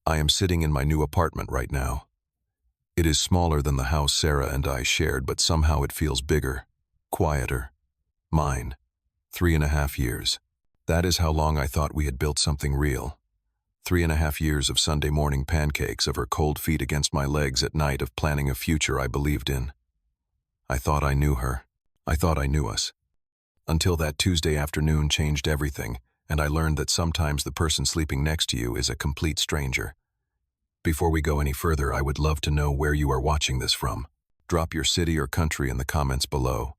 I am sitting in my new apartment right now. It is smaller than the house Sarah and I shared, but somehow it feels bigger, quieter. Mine. 3.5 years. That is how long I thought we had built something real. 3.5 years of Sunday morning pancakes, of her cold feet against my legs at night, of planning a future I believed in. I thought I knew her. I thought I knew us. Until that Tuesday afternoon changed everything, and I learned that sometimes the person sleeping next to you is a complete stranger. Before we go any further, I would love to know where you are watching this from. Drop your city or country in the comments below.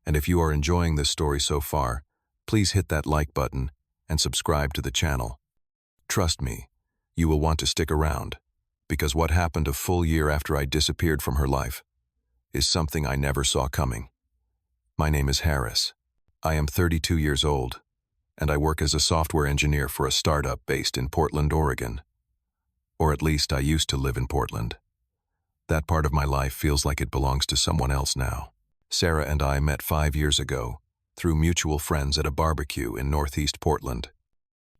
And if you are enjoying this story so far, please hit that like button and subscribe to the channel. Trust me, you will want to stick around, because what happened a full year after I disappeared from her life is something I never saw coming. My name is Harris. I am 32 years old, and I work as a software engineer for a startup based in Portland, Oregon. Or at least I used to live in Portland. That part of my life feels like it belongs to someone else now. Sarah and I met 5 years ago through mutual friends at a barbecue in Northeast Portland.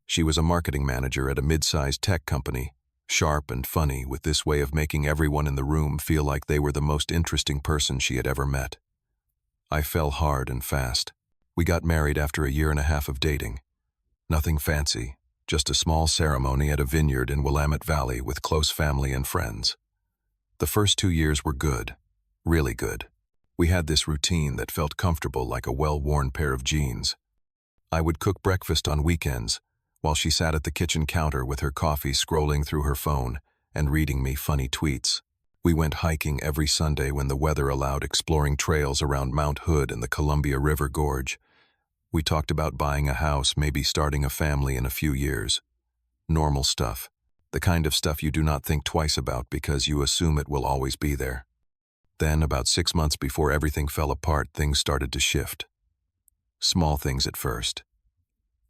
She was a marketing manager at a mid-sized tech company, sharp and funny, with this way of making everyone in the room feel like they were the most interesting person she had ever met. I fell hard and fast. We got married after 1.5 years of dating. Nothing fancy, just a small ceremony at a vineyard in Willamette Valley with close family and friends. The first 2 years were good, really good. We had this routine that felt comfortable, like a well-worn pair of jeans. I would cook breakfast on weekends, while she sat at the kitchen counter with her coffee, scrolling through her phone and reading me funny tweets. We went hiking every Sunday when the weather allowed, exploring trails around Mount Hood and the Columbia River Gorge. We talked about buying a house, maybe starting a family in a few years. Normal stuff. The kind of stuff you do not think twice about because you assume it will always be there. Then, about 6 months before everything fell apart, things started to shift. Small things at first.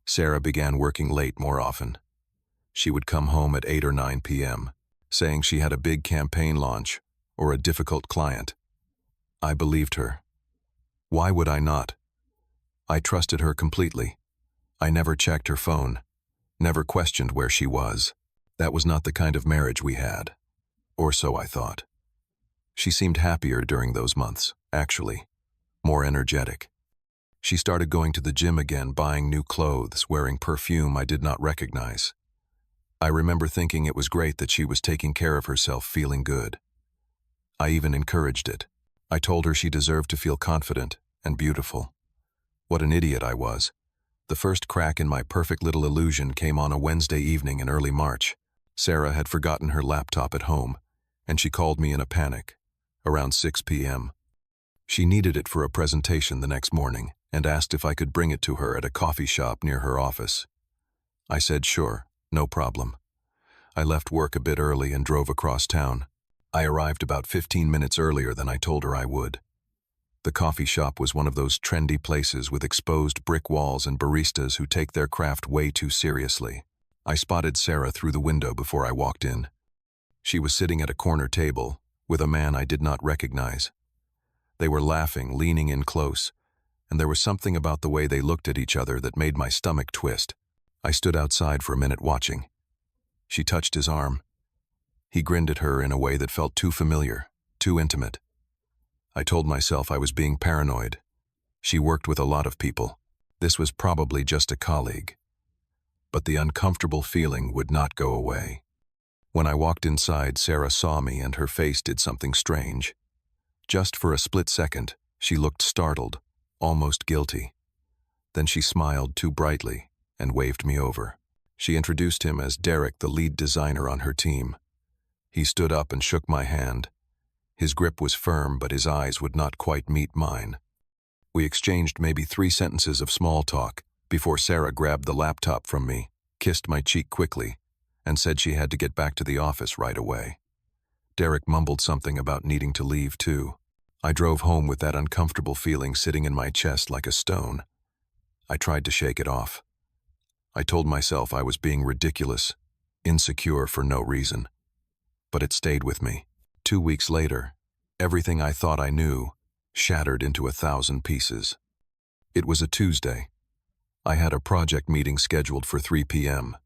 Sarah began working late more often. She would come home at 8 or 9 p.m., saying she had a big campaign launch or a difficult client. I believed her. Why would I not? I trusted her completely. I never checked her phone, never questioned where she was. That was not the kind of marriage we had. Or so I thought. She seemed happier during those months, actually. More energetic. She started going to the gym again, buying new clothes, wearing perfume I did not recognize. I remember thinking it was great that she was taking care of herself, feeling good. I even encouraged it. I told her she deserved to feel confident and beautiful. What an idiot I was. The first crack in my perfect little illusion came on a Wednesday evening in early March. Sarah had forgotten her laptop at home, and she called me in a panic, around 6 p.m. She needed it for a presentation the next morning and asked if I could bring it to her at a coffee shop near her office. I said sure, no problem. I left work a bit early and drove across town. I arrived about 15 minutes earlier than I told her I would. The coffee shop was one of those trendy places with exposed brick walls and baristas who take their craft way too seriously. I spotted Sarah through the window before I walked in. She was sitting at a corner table with a man I did not recognize. They were laughing, leaning in close, and there was something about the way they looked at each other that made my stomach twist. I stood outside for a minute watching. She touched his arm. He grinned at her in a way that felt too familiar, too intimate. I told myself I was being paranoid. She worked with a lot of people. This was probably just a colleague. But the uncomfortable feeling would not go away. When I walked inside, Sarah saw me and her face did something strange. Just for a split second, she looked startled, almost guilty. Then she smiled too brightly and waved me over. She introduced him as Derek, the lead designer on her team. He stood up and shook my hand. His grip was firm, but his eyes would not quite meet mine. We exchanged maybe 3 sentences of small talk before Sarah grabbed the laptop from me, kissed my cheek quickly, and said she had to get back to the office right away. Derek mumbled something about needing to leave too. I drove home with that uncomfortable feeling sitting in my chest like a stone. I tried to shake it off. I told myself I was being ridiculous, insecure for no reason. But it stayed with me. 2 weeks later, everything I thought I knew shattered into 1,000 pieces. It was a Tuesday. I had a project meeting scheduled for 3 p.m.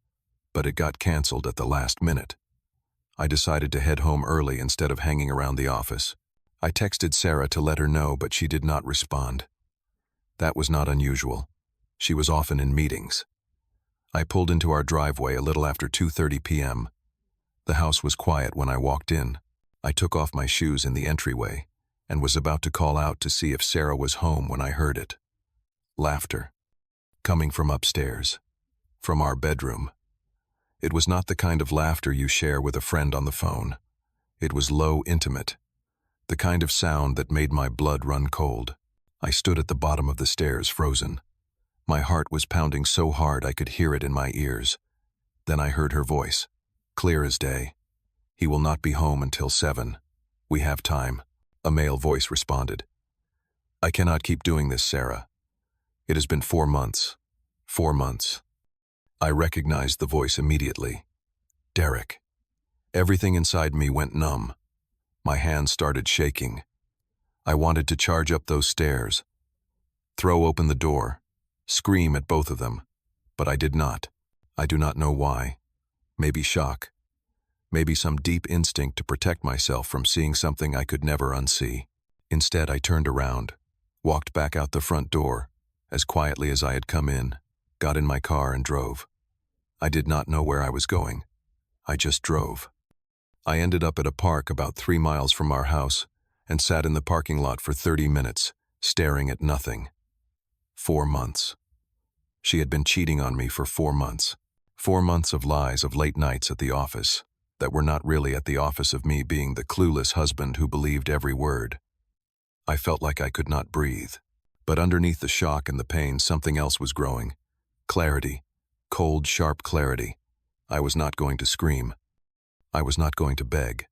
but it got canceled at the last minute. I decided to head home early instead of hanging around the office. I texted Sarah to let her know, but she did not respond. That was not unusual. She was often in meetings. I pulled into our driveway a little after 2:30 p.m. The house was quiet when I walked in. I took off my shoes in the entryway and was about to call out to see if Sarah was home when I heard it. Laughter. Coming from upstairs. From our bedroom. It was not the kind of laughter you share with a friend on the phone. It was low, intimate. The kind of sound that made my blood run cold. I stood at the bottom of the stairs, frozen. My heart was pounding so hard I could hear it in my ears. Then I heard her voice, clear as day. "He will not be home until 7. We have time," a male voice responded. "I cannot keep doing this, Sarah. It has been 4 months. 4 months. I recognized the voice immediately. Derek. Everything inside me went numb. My hands started shaking. I wanted to charge up those stairs, throw open the door, scream at both of them, but I did not. I do not know why. Maybe shock. Maybe some deep instinct to protect myself from seeing something I could never unsee. Instead, I turned around, walked back out the front door, as quietly as I had come in, got in my car and drove. I did not know where I was going. I just drove. I ended up at a park about 3 miles from our house and sat in the parking lot for 30 minutes, staring at nothing. 4 months. She had been cheating on me for 4 months. 4 months of lies, of late nights at the office, that were not really at the office, of me being the clueless husband who believed every word. I felt like I could not breathe. But underneath the shock and the pain, something else was growing. Clarity. Cold, sharp clarity. I was not going to scream. I was not going to beg.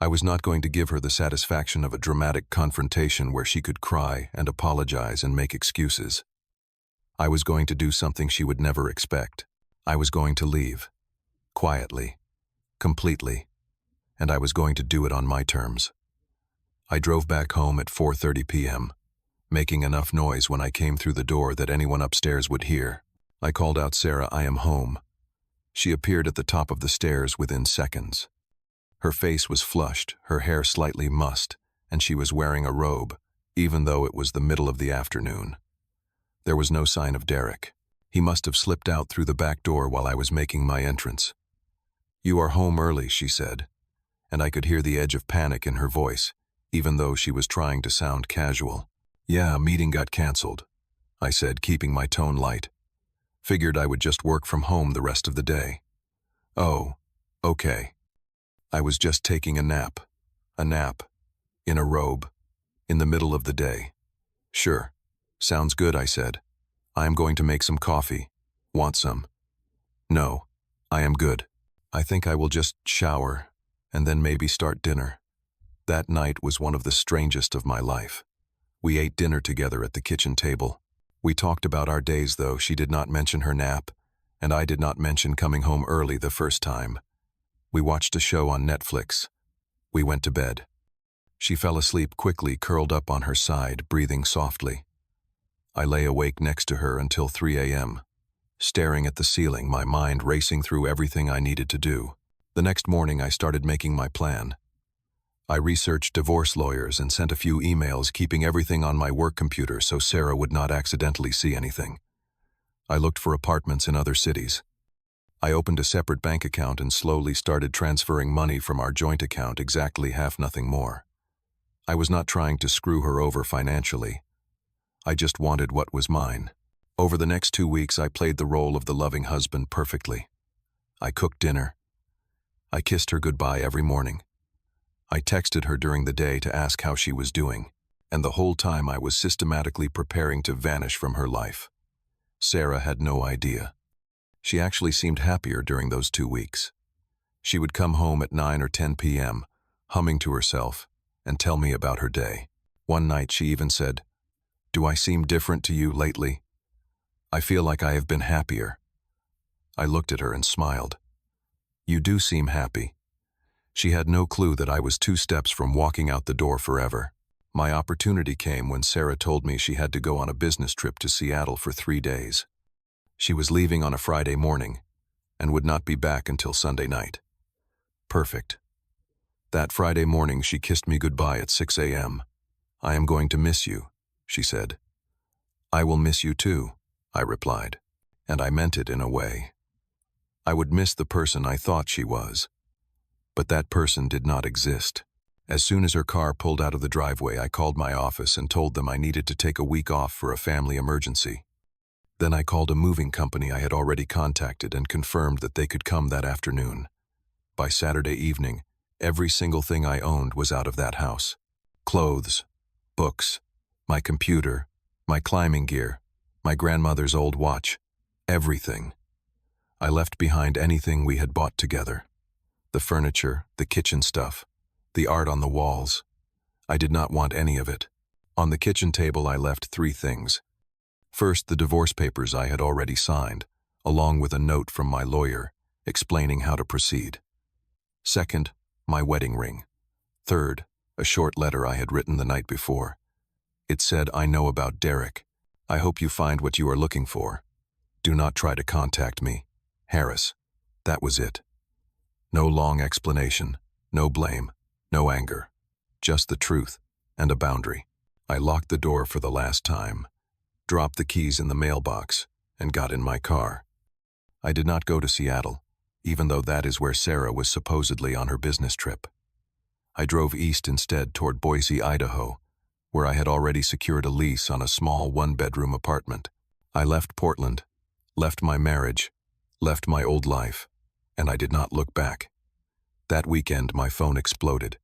I was not going to give her the satisfaction of a dramatic confrontation where she could cry and apologize and make excuses. I was going to do something she would never expect. I was going to leave. Quietly. Completely. And I was going to do it on my terms. I drove back home at 4:30 p.m., making enough noise when I came through the door that anyone upstairs would hear. I called out, "Sarah, I am home." She appeared at the top of the stairs within seconds. Her face was flushed, her hair slightly mussed, and she was wearing a robe, even though it was the middle of the afternoon. There was no sign of Derek. He must have slipped out through the back door while I was making my entrance. "You are home early," she said, and I could hear the edge of panic in her voice, even though she was trying to sound casual. "Yeah, a meeting got canceled," I said, keeping my tone light. "Figured I would just work from home the rest of the day." "Oh, okay." I was just taking a nap. A nap. In a robe. In the middle of the day. "Sure. Sounds good," I said. "I am going to make some coffee. Want some?" "No. I am good. I think I will just shower and then maybe start dinner." That night was one of the strangest of my life. We ate dinner together at the kitchen table. We talked about our days, though she did not mention her nap, and I did not mention coming home early the first time. We watched a show on Netflix. We went to bed. She fell asleep quickly, curled up on her side, breathing softly. I lay awake next to her until 3 a.m., staring at the ceiling, my mind racing through everything I needed to do. The next morning, I started making my plan. I researched divorce lawyers and sent a few emails, keeping everything on my work computer so Sarah would not accidentally see anything. I looked for apartments in other cities. I opened a separate bank account and slowly started transferring money from our joint account, exactly half, nothing more. I was not trying to screw her over financially. I just wanted what was mine. Over the next 2 weeks, I played the role of the loving husband perfectly. I cooked dinner. I kissed her goodbye every morning. I texted her during the day to ask how she was doing, and the whole time I was systematically preparing to vanish from her life. Sarah had no idea. She actually seemed happier during those 2 weeks. She would come home at 9 or 10 p.m., humming to herself, and tell me about her day. One night she even said, "Do I seem different to you lately? I feel like I have been happier." I looked at her and smiled. "You do seem happy." She had no clue that I was 2 steps from walking out the door forever. My opportunity came when Sarah told me she had to go on a business trip to Seattle for 3 days. She was leaving on a Friday morning, and would not be back until Sunday night. Perfect. That Friday morning she kissed me goodbye at 6 a.m. "I am going to miss you," she said. "I will miss you too," I replied, and I meant it in a way. I would miss the person I thought she was. But that person did not exist. As soon as her car pulled out of the driveway, I called my office and told them I needed to take a week off for a family emergency. Then I called a moving company I had already contacted and confirmed that they could come that afternoon. By Saturday evening, every single thing I owned was out of that house. Clothes, books, my computer, my climbing gear, my grandmother's old watch, everything. I left behind anything we had bought together. The furniture, the kitchen stuff, the art on the walls. I did not want any of it. On the kitchen table I left 3 things. First, the divorce papers I had already signed, along with a note from my lawyer explaining how to proceed. Second, my wedding ring. Third, a short letter I had written the night before. It said, "I know about Derek. I hope you find what you are looking for. Do not try to contact me. Harris." That was it. No long explanation, no blame, no anger. Just the truth and a boundary. I locked the door for the last time, dropped the keys in the mailbox, and got in my car. I did not go to Seattle, even though that is where Sarah was supposedly on her business trip. I drove east instead toward Boise, Idaho, where I had already secured a lease on a small 1-bedroom apartment. I left Portland, left my marriage, left my old life, and I did not look back. That weekend my phone exploded.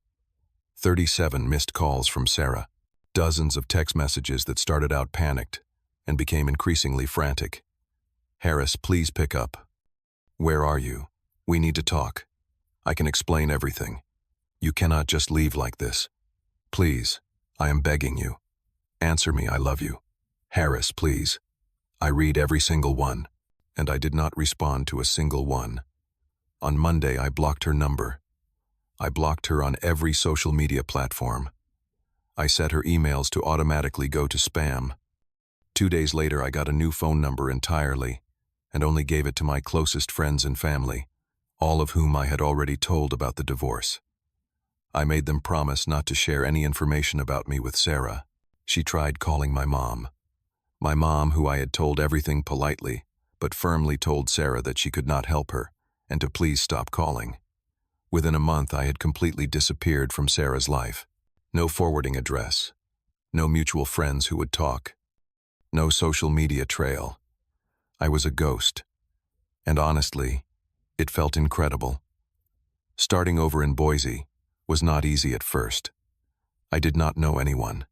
37 missed calls from Sarah, dozens of text messages that started out panicked and became increasingly frantic. "Harris, please pick up. Where are you? We need to talk. I can explain everything. You cannot just leave like this. Please, I am begging you. Answer me, I love you. Harris, please." I read every single one, and I did not respond to a single one. On Monday, I blocked her number. I blocked her on every social media platform. I set her emails to automatically go to spam. 2 days later, I got a new phone number entirely, and only gave it to my closest friends and family, all of whom I had already told about the divorce. I made them promise not to share any information about me with Sarah. She tried calling my mom. My mom, who I had told everything politely, but firmly told Sarah that she could not help her, and to please stop calling. Within a month, I had completely disappeared from Sarah's life. No forwarding address. No mutual friends who would talk. No social media trail. I was a ghost. And honestly, it felt incredible. Starting over in Boise was not easy at first. I did not know anyone.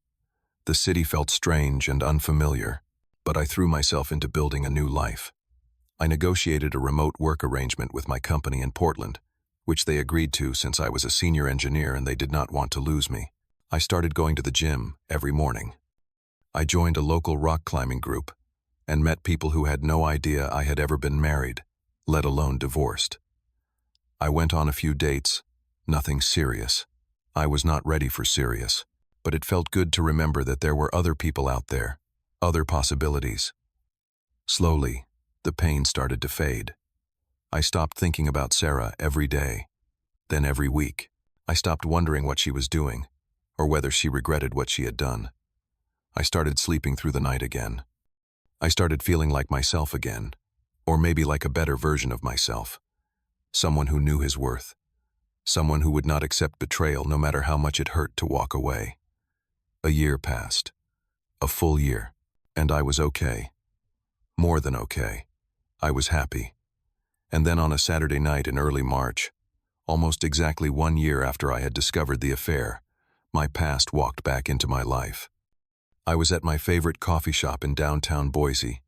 The city felt strange and unfamiliar, but I threw myself into building a new life. I negotiated a remote work arrangement with my company in Portland, which they agreed to since I was a senior engineer and they did not want to lose me. I started going to the gym every morning. I joined a local rock climbing group and met people who had no idea I had ever been married, let alone divorced. I went on a few dates, nothing serious. I was not ready for serious, but it felt good to remember that there were other people out there, other possibilities. Slowly, the pain started to fade. I stopped thinking about Sarah every day, then every week. I stopped wondering what she was doing, or whether she regretted what she had done. I started sleeping through the night again. I started feeling like myself again, or maybe like a better version of myself. Someone who knew his worth. Someone who would not accept betrayal no matter how much it hurt to walk away. A year passed. A full year. And I was okay. More than okay. I was happy. And then on a Saturday night in early March, almost exactly 1 year after I had discovered the affair, my past walked back into my life. I was at my favorite coffee shop in downtown Boise,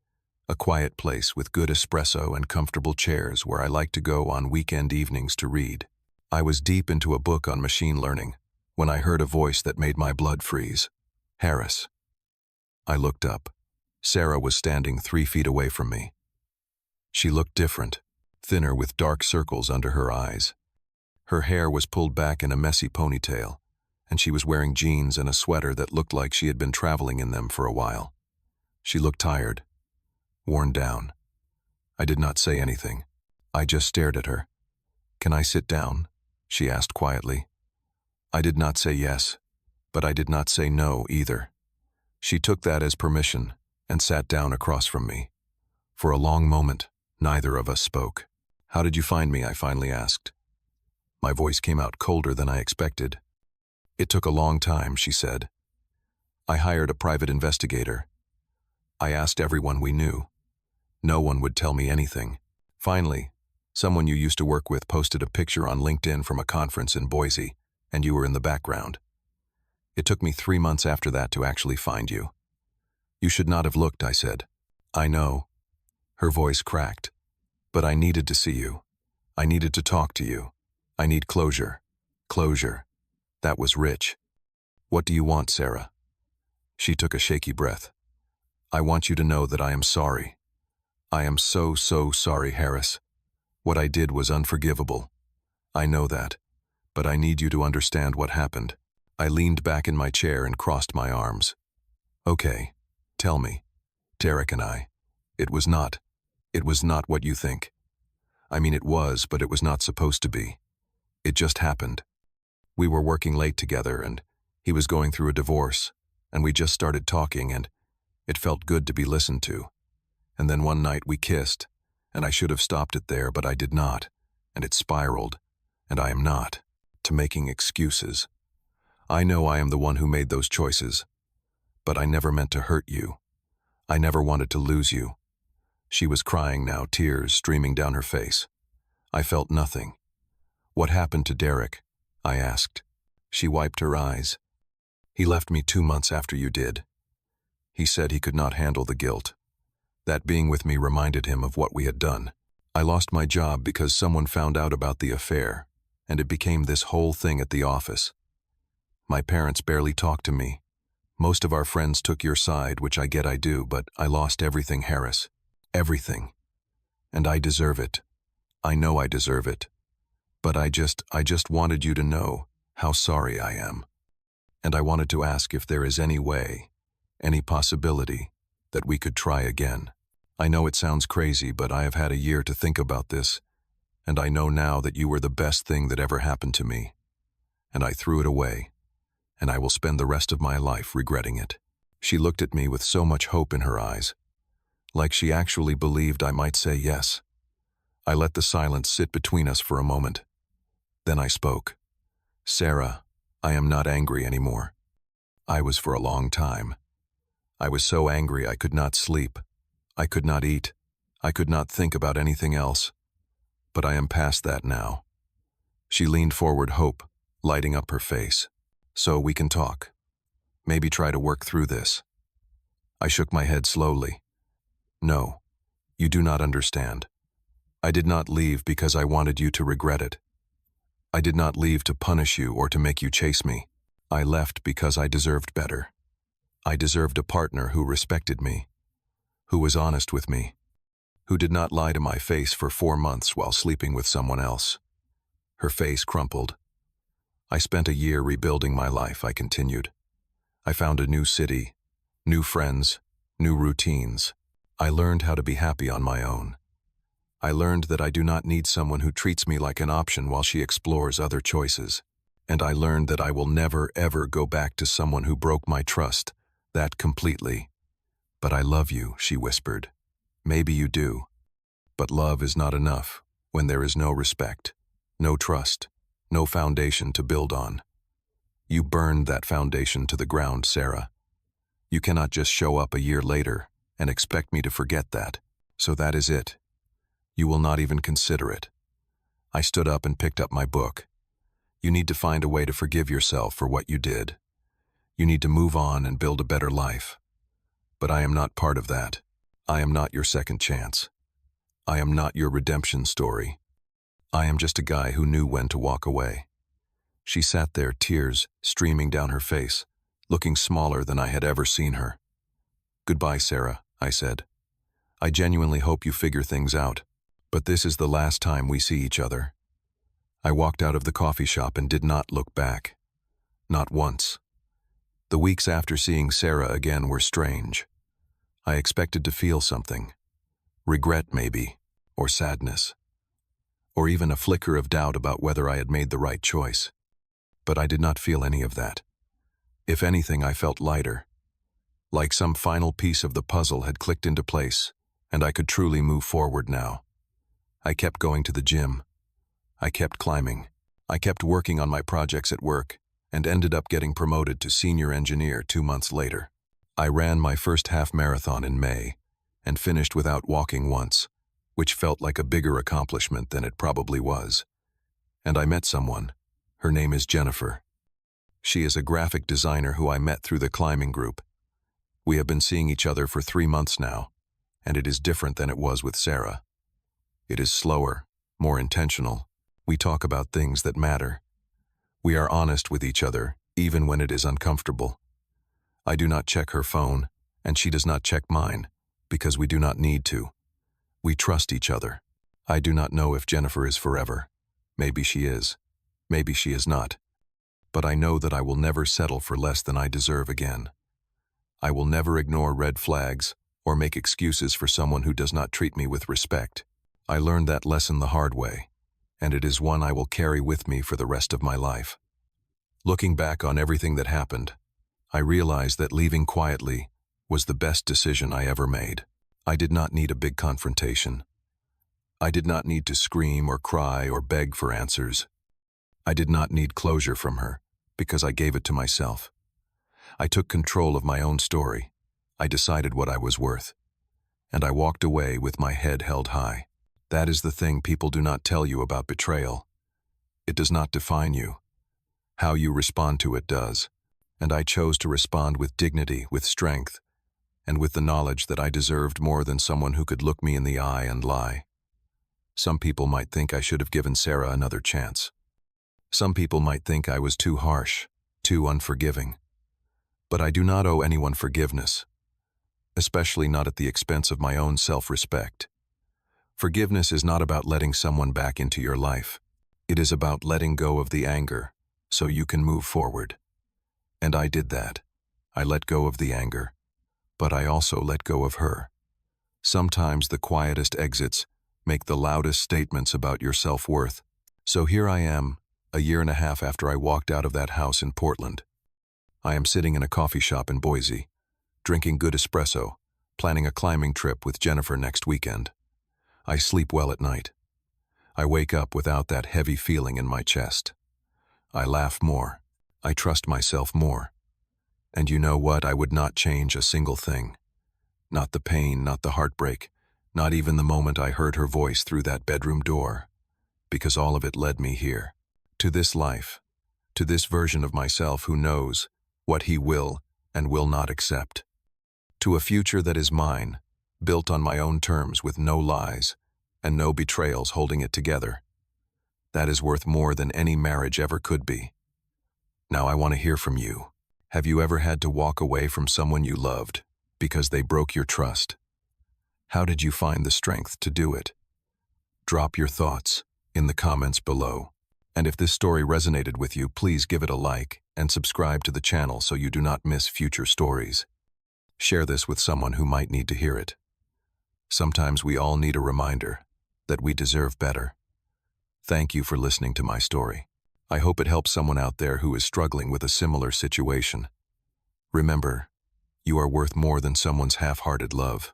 a quiet place with good espresso and comfortable chairs where I like to go on weekend evenings to read. I was deep into a book on machine learning when I heard a voice that made my blood freeze. "Harris." I looked up. Sarah was standing 3 feet away from me. She looked different, thinner with dark circles under her eyes. Her hair was pulled back in a messy ponytail, and she was wearing jeans and a sweater that looked like she had been traveling in them for a while. She looked tired, worn down. I did not say anything. I just stared at her. "Can I sit down?" she asked quietly. I did not say yes, but I did not say no either. She took that as permission and sat down across from me. For a long moment, neither of us spoke. "How did you find me?" I finally asked. My voice came out colder than I expected. "It took a long time," she said. "I hired a private investigator. I asked everyone we knew. No one would tell me anything. Finally, someone you used to work with posted a picture on LinkedIn from a conference in Boise, and you were in the background. It took me 3 months after that to actually find you." "You should not have looked," I said. "I know." Her voice cracked. "But I needed to see you. I needed to talk to you. I need closure." Closure. That was rich. "What do you want, Sarah?" She took a shaky breath. "I want you to know that I am sorry. I am so sorry, Harris. What I did was unforgivable. I know that, but I need you to understand what happened." I leaned back in my chair and crossed my arms. "Okay, tell me. Derek and I. It was not what you think. I mean, it was, but it was not supposed to be. It just happened. We were working late together, and he was going through a divorce, and we just started talking, and it felt good to be listened to. And then one night we kissed, and I should have stopped it there, but I did not, and it spiraled, and I am not to making excuses. I know I am the one who made those choices, but I never meant to hurt you. I never wanted to lose you." She was crying now, tears streaming down her face. I felt nothing. "What happened to Derek?" I asked. She wiped her eyes. "He left me 2 months after you did. He said he could not handle the guilt. That being with me reminded him of what we had done. I lost my job because someone found out about the affair, and it became this whole thing at the office. My parents barely talked to me. Most of our friends took your side, which I get I do, but I lost everything, Harris. Everything. And I deserve it. I know I deserve it. But I just wanted you to know how sorry I am. And I wanted to ask if there is any way, any possibility, that we could try again. I know it sounds crazy, but I have had a year to think about this, and I know now that you were the best thing that ever happened to me. And I threw it away, and I will spend the rest of my life regretting it." She looked at me with so much hope in her eyes, like she actually believed I might say yes. I let the silence sit between us for a moment. Then I spoke. "Sarah, I am not angry anymore. I was for a long time. I was so angry I could not sleep. I could not eat. I could not think about anything else. But I am past that now." She leaned forward, hope lighting up her face. "So we can talk. Maybe try to work through this." I shook my head slowly. "No, you do not understand. I did not leave because I wanted you to regret it. I did not leave to punish you or to make you chase me. I left because I deserved better. I deserved a partner who respected me, who was honest with me, who did not lie to my face for 4 months while sleeping with someone else." Her face crumpled. "I spent a year rebuilding my life," I continued. "I found a new city, new friends, new routines. I learned how to be happy on my own. I learned that I do not need someone who treats me like an option while she explores other choices. And I learned that I will never, ever go back to someone who broke my trust, that completely. But I love you," she whispered. "Maybe you do. But love is not enough when there is no respect, no trust, no foundation to build on. You burned that foundation to the ground, Sarah. You cannot just show up a year later and expect me to forget that. So that is it. You will not even consider it." I stood up and picked up my book. "You need to find a way to forgive yourself for what you did. You need to move on and build a better life. But I am not part of that. I am not your second chance. I am not your redemption story. I am just a guy who knew when to walk away." She sat there, tears streaming down her face, looking smaller than I had ever seen her. "Goodbye, Sarah," I said. "I genuinely hope you figure things out. But this is the last time we see each other." I walked out of the coffee shop and did not look back. Not once. The weeks after seeing Sarah again were strange. I expected to feel something. Regret, maybe, or sadness. or even a flicker of doubt about whether I had made the right choice. But I did not feel any of that. If anything, I felt lighter, like some final piece of the puzzle had clicked into place, and I could truly move forward now. I kept going to the gym. I kept climbing. I kept working on my projects at work, and ended up getting promoted to senior engineer 2 months later. I ran my first half marathon in May, and finished without walking once, which felt like a bigger accomplishment than it probably was. And I met someone. Her name is Jennifer. She is a graphic designer who I met through the climbing group. We have been seeing each other for 3 months now, and it is different than it was with Sarah. It is slower, more intentional. We talk about things that matter. We are honest with each other, even when it is uncomfortable. I do not check her phone, and she does not check mine, because we do not need to. We trust each other. I do not know if Jennifer is forever. Maybe she is. Maybe she is not. But I know that I will never settle for less than I deserve again. I will never ignore red flags or make excuses for someone who does not treat me with respect. I learned that lesson the hard way, and it is one I will carry with me for the rest of my life. Looking back on everything that happened, I realized that leaving quietly was the best decision I ever made. I did not need a big confrontation. I did not need to scream or cry or beg for answers. I did not need closure from her, because I gave it to myself. I took control of my own story. I decided what I was worth. And I walked away with my head held high. That is the thing people do not tell you about betrayal. It does not define you. How you respond to it does. And I chose to respond with dignity, with strength, and with the knowledge that I deserved more than someone who could look me in the eye and lie. Some people might think I should have given Sarah another chance. Some people might think I was too harsh, too unforgiving. But I do not owe anyone forgiveness, especially not at the expense of my own self-respect. Forgiveness is not about letting someone back into your life. It is about letting go of the anger so you can move forward. And I did that. I let go of the anger, but I also let go of her. Sometimes the quietest exits make the loudest statements about your self-worth. So here I am, a year and a half after I walked out of that house in Portland. I am sitting in a coffee shop in Boise, drinking good espresso, planning a climbing trip with Jennifer next weekend. I sleep well at night. I wake up without that heavy feeling in my chest. I laugh more. I trust myself more. And you know what? I would not change a single thing. Not the pain, not the heartbreak, not even the moment I heard her voice through that bedroom door, because all of it led me here, to this life, to this version of myself who knows what he will and will not accept, to a future that is mine, built on my own terms with no lies and no betrayals holding it together. That is worth more than any marriage ever could be. Now I want to hear from you. Have you ever had to walk away from someone you loved because they broke your trust? How did you find the strength to do it? Drop your thoughts in the comments below. And if this story resonated with you, please give it a like and subscribe to the channel so you do not miss future stories. Share this with someone who might need to hear it. Sometimes we all need a reminder that we deserve better. Thank you for listening to my story. I hope it helps someone out there who is struggling with a similar situation. Remember, you are worth more than someone's half-hearted love.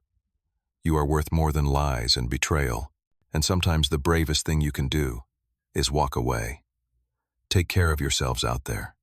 You are worth more than lies and betrayal, and sometimes the bravest thing you can do is walk away. Take care of yourselves out there.